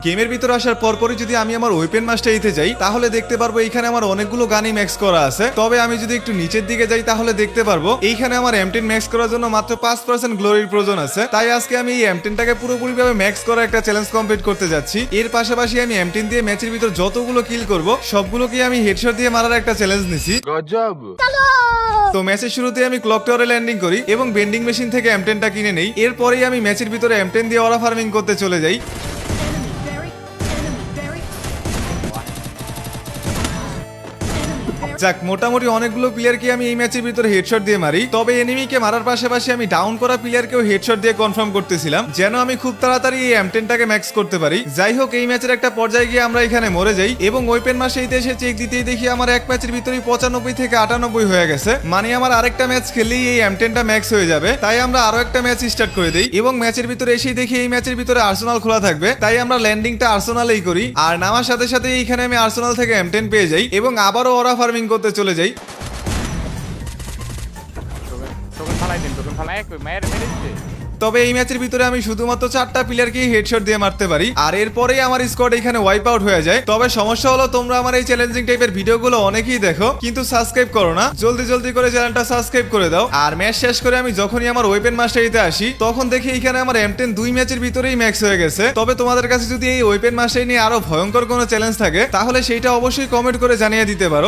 গেমের ভিতরে আসার পরপরই যদি আমি আমার ওয়েপেন মাস্টারিতে যাই তাহলে দেখতে পারবো এইখানে আমার অনেকগুলো গানই ম্যাক্স করা আছে। তবে আমি যদি একটু নিচের দিকে যাই তাহলে দেখতে পারবো এইখানে আমার M10 ম্যাক্স করার জন্য মাত্র 5% গ্লোরির প্রয়োজন আছে। তাই আজকে আমি এই M10টাকে পুরোপুরিভাবে ম্যাক্স করা একটা চ্যালেঞ্জ কমপ্লিট করতে যাচ্ছি। এর পাশাপাশি আমি M10 দিয়ে ম্যাচের ভিতর যতগুলো কিল করব সবগুলোকে আমি হেডশট দিয়ে মারার একটা চ্যালেঞ্জ নিছি। গজব। তো ম্যাচের শুরুতে আমি ক্লক টাওয়ারে ল্যান্ডিং করি এবং বেন্ডিং মেশিন থেকে M10টা কিনে নেই। এরপরেই আমি ম্যাচের ভিতরে M10 দিয়ে অরা ফার্মিং করতে চলে যাই। যাক, মোটামুটি অনেকগুলো প্লেয়ারকে আমি এই ম্যাচের ভিতরে হেডশট দিয়ে মারি। তবে এনিমিকে মারার পাশাপাশি আমি ডাউন করা প্লেয়ারকেও হেডশট দিয়ে কনফার্ম করতেছিলাম যেন আমি খুব তাড়াতাড়ি এই M10টাকে ম্যাক্স করতে পারি। যাই হোক, এই ম্যাচের একটা পর্যায়ে গিয়ে আমরা এখানে মরে যাই এবং ওয়েপেন মাস্টারিতে এসে চেক দিতেই দেখি আমার এক ম্যাচের ভিতরেই 95 থেকে 98 হয়ে গেছে। মানে আমার আরেকটা ম্যাচ খেললেই এই M10টা ম্যাক্স হয়ে যাবে। তাই আমরা আরো একটা ম্যাচ স্টার্ট করে দেই এবং ম্যাচের ভিতরে এসেই দেখি এই ম্যাচের ভিতরে আর্সেনাল খোলা থাকবে। তাই আমরা ল্যান্ডিংটা আর্সেনালেই করি আর নামার সাথে সাথে এইখানে আমি আর্সেনাল থেকে M10 পেয়ে যাই এবং আবারও অরা ফার্মিং করতে চলে যাই। তোকে ফালাই দিন, তোকে ফালাই মেরে দিচ্ছে। তবে এই ম্যাচের ভিতরে আমি শুধুমাত্র 4টা প্লেয়ারকেই হেডশট দিয়ে মারতে পারি আর এরপরেই আমার স্কোয়াড এখানে ওয়াইপ আউট হয়ে যায়। তবে সমস্যা হলো তোমরা আমার এই চ্যালেঞ্জিং টাইপের ভিডিওগুলো অনেকেই দেখো কিন্তু সাবস্ক্রাইব করো না। জলদি জলদি করে চ্যানেলটা সাবস্ক্রাইব করে দাও। আর ম্যাচ শেষ করে আমি যখনই আমার ওয়েপেন মাস্টারিতে আসি তখন দেখি এখানে আমার M10 2 ম্যাচের ভিতরেই ম্যাক্স হয়ে গেছে। তবে তোমাদের কাছে যদি এই ওয়েপেন মাস্টারি নিয়ে আরো ভয়ঙ্কর কোনো চ্যালেঞ্জ থাকে তাহলে সেইটা অবশ্যই কমেন্ট করে জানিয়ে দিতে পারো।